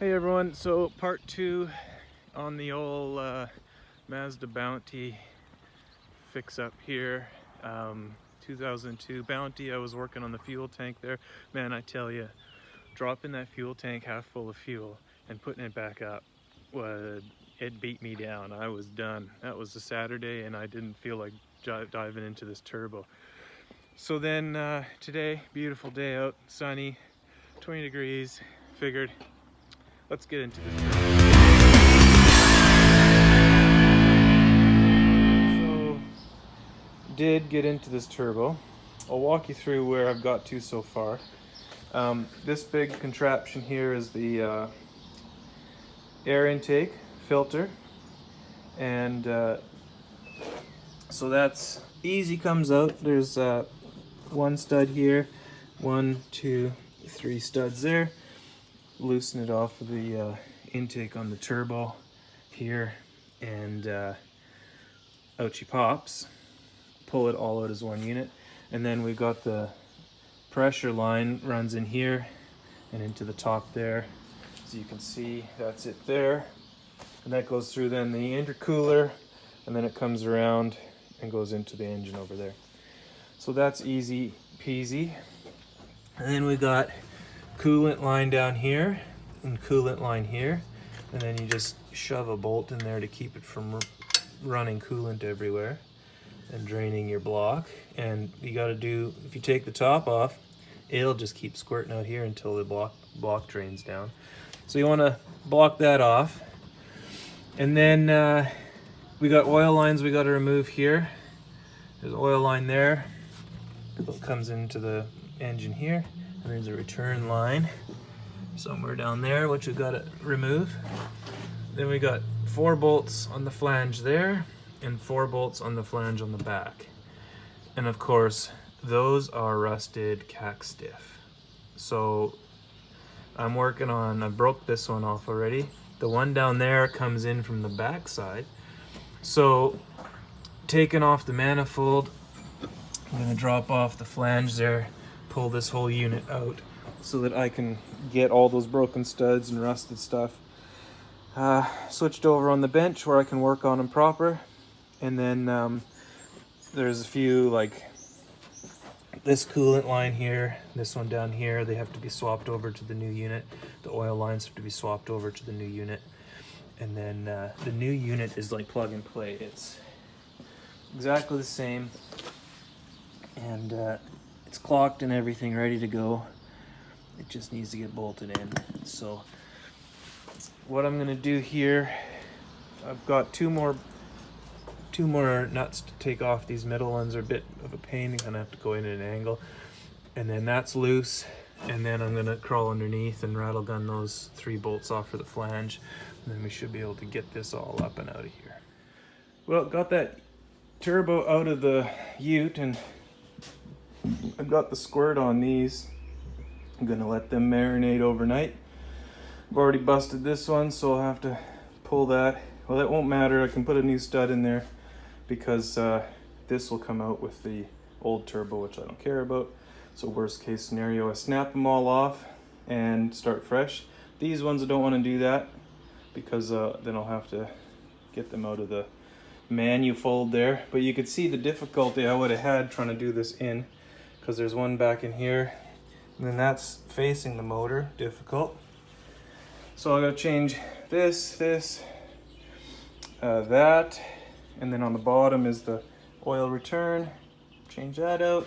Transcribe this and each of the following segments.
Hey everyone, so part 2 on the old Mazda Bounty fix up here. 2002 Bounty. I was working on the fuel tank there. Man, I tell you, dropping that fuel tank half full of fuel and putting it back up, it beat me down. I was done. That was a Saturday and I didn't feel like diving into this turbo. So then today, beautiful day out, sunny, 20 degrees, figured let's get into this turbo. So, did get into this turbo. I'll walk you through where I've got to so far. This big contraption here is the air intake filter, and so that's easy, comes out. There's one stud here, 1, 2, 3 studs there. Loosen it off of the intake on the turbo here, and out she pops. Pull it all out as one unit, and then we got the pressure line runs in here and into the top there. As you can see, that's it there, and that goes through then the intercooler, and then it comes around and goes into the engine over there. So that's easy peasy. And then we got coolant line down here and coolant line here, and then you just shove a bolt in there to keep it from running coolant everywhere and draining your block. And you got to do, if you take the top off, it'll just keep squirting out here until the block drains down. So you want to block that off. And then we got oil lines we got to remove here. There's an oil line there that comes into the engine here, and there's a return line somewhere down there which we got to remove. Then we got 4 bolts on the flange there and 4 bolts on the flange on the back, and of course those are rusted cack stiff. So I'm working on, I broke this one off already. The one down there comes in from the back side, so taking off the manifold, I'm going to drop off the flange there, pull this whole unit out so that I can get all those broken studs and rusted stuff switched over on the bench where I can work on them proper. And then there's a few, like this coolant line here, this one down here, they have to be swapped over to the new unit. The oil lines have to be swapped over to the new unit. And then the new unit is like plug and play. It's exactly the same, and it's clocked and everything ready to go. It just needs to get bolted in. So what I'm gonna do here, I've got two more nuts to take off. These middle ones are a bit of a pain. You're gonna have to go in at an angle, and then that's loose, and then I'm gonna crawl underneath and rattle gun those 3 bolts off for the flange, and then we should be able to get this all up and out of here. Well, got that turbo out of the ute, and I've got the squirt on these. I'm gonna let them marinate overnight. I've already busted this one, so I'll have to pull that. Well, that won't matter. I can put a new stud in there because this will come out with the old turbo, which I don't care about. So worst case scenario, I snap them all off and start fresh. These ones I don't want to do that because then I'll have to get them out of the manifold there. But you could see the difficulty I would have had trying to do this in, because there's one back in here, and then that's facing the motor, difficult. So I gotta change this, that, and then on the bottom is the oil return. Change that out.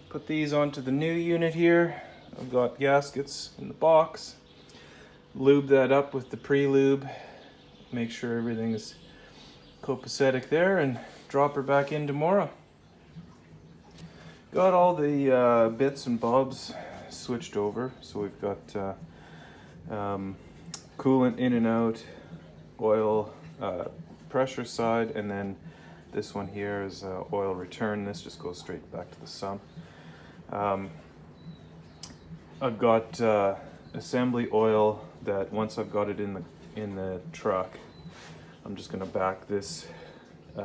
Put these onto the new unit here. I've got gaskets in the box. Lube that up with the pre-lube. Make sure everything is copacetic there, and drop her back in tomorrow. Got all the bits and bobs switched over. So we've got coolant in and out, oil pressure side, and then this one here is oil return. This just goes straight back to the sump. I've got assembly oil that once I've got it in the truck, I'm just gonna back this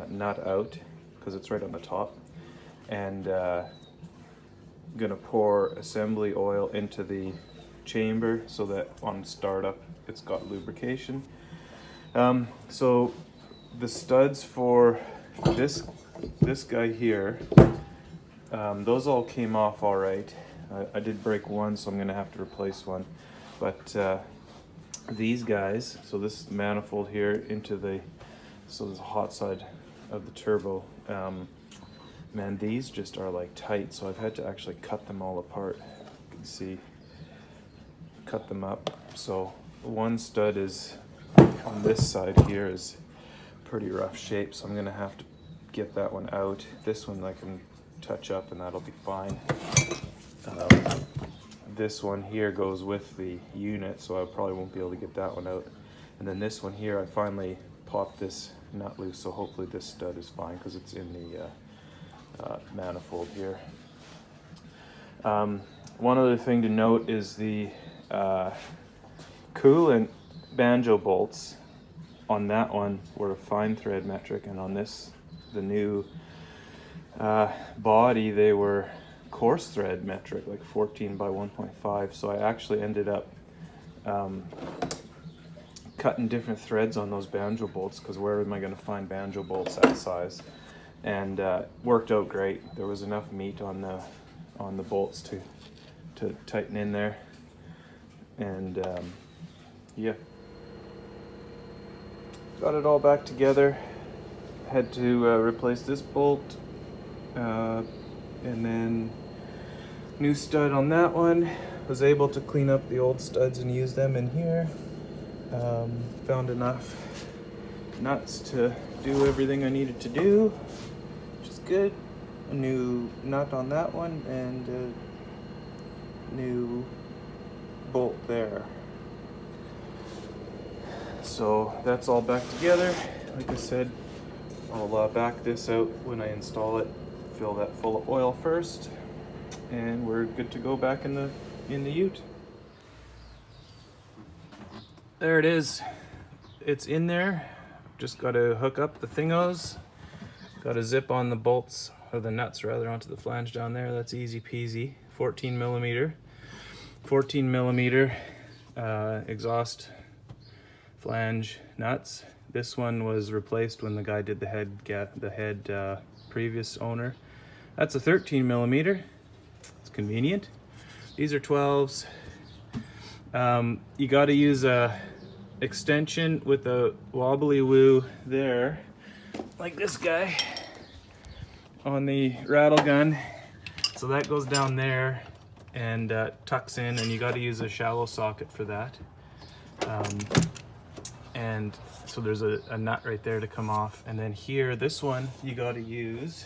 nut out because it's right on the top, and gonna pour assembly oil into the chamber so that on startup it's got lubrication. So the studs for this guy here, those all came off all right. I did break one, so I'm gonna have to replace one. But these guys, so this manifold here into so there's a hot side of the turbo. Man, these just are like tight, so I've had to actually cut them all apart. You can see, cut them up. So one stud is on this side here is pretty rough shape, so I'm gonna have to get that one out. This one I can touch up and that'll be fine. This one here goes with the unit, so I probably won't be able to get that one out. And then this one here, I finally popped this nut loose, so hopefully this stud is fine because it's in the manifold here. One other thing to note is the coolant banjo bolts on that one were fine thread metric, and on this, the new body, they were coarse thread metric, like 14 by 1.5. So I actually ended up cutting different threads on those banjo bolts, because where am I going to find banjo bolts that size? And worked out great. There was enough meat on the bolts to tighten in there, and yeah, got it all back together. Had to replace this bolt, and then new stud on that one. Was able to clean up the old studs and use them in here. Found enough nuts to do everything I needed to do, which is good. A new nut on that one and a new bolt there. So that's all back together. Like I said, I'll back this out when I install it, fill that full of oil first, and we're good to go back in the ute. There it is. It's in there. Just got to hook up the thingos. Got to zip on the bolts, or the nuts rather, onto the flange down there. That's easy peasy. 14 millimeter exhaust flange nuts. This one was replaced when the guy did the head previous owner. That's a 13 millimeter. It's convenient. These are 12s. You got to use a extension with a wobbly woo there, like this guy on the rattle gun. So that goes down there and tucks in, and you got to use a shallow socket for that. And so there's a nut right there to come off, and then here, this one, you got to use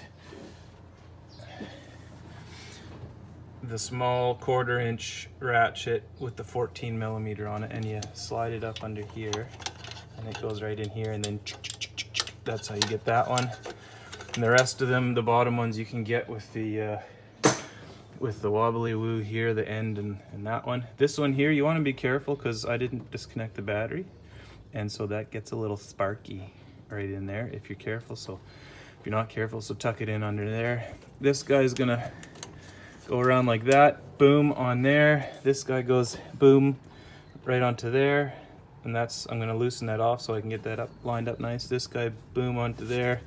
the small 1/4 inch ratchet with the 14 millimeter on it, and you slide it up under here, and it goes right in here, and then that's how you get that one. And the rest of them, the bottom ones, you can get with the wobbly woo here, the end, and that one. This one here, you want to be careful because I didn't disconnect the battery, and so that gets a little sparky right in there if you're careful. So if you're not careful, so tuck it in under there. This guy's gonna go around like that, boom on there. This guy goes boom right onto there, and that's, I'm gonna loosen that off so I can get that up lined up nice. This guy boom onto there,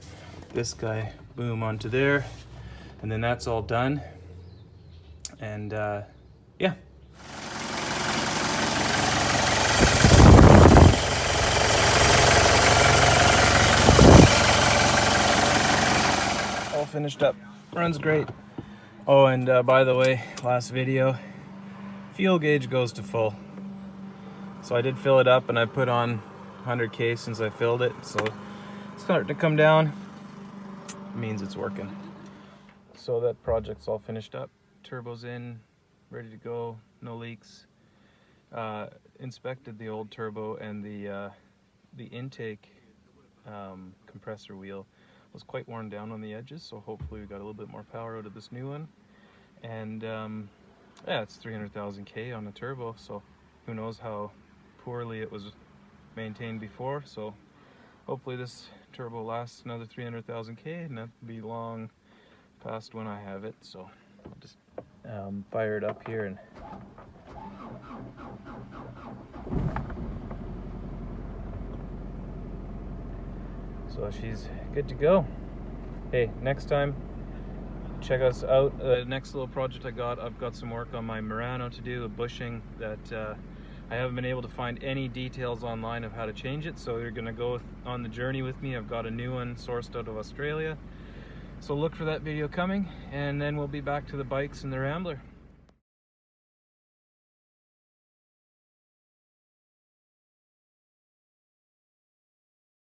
this guy boom onto there, and then that's all done. And yeah. All finished up, runs great. Oh, and by the way, last video, fuel gauge goes to full. So I did fill it up, and I put on 100K since I filled it. So it's starting to come down. It means it's working. So that project's all finished up. Turbo's in, ready to go, no leaks. Inspected the old turbo, and the intake compressor wheel was quite worn down on the edges, so hopefully we got a little bit more power out of this new one. And yeah, it's 300,000 K on a turbo, so who knows how poorly it was maintained before. So hopefully this turbo lasts another 300,000 K, and that'll be long past when I have it. So I'll just fire it up here and So she's good to go. Hey, next time, check us out. Next little project I've got some work on my Murano to do, a bushing that I haven't been able to find any details online of how to change it, so you're gonna go on the journey with me. I've got a new one sourced out of Australia. So look for that video coming, and then we'll be back to the bikes and the Rambler.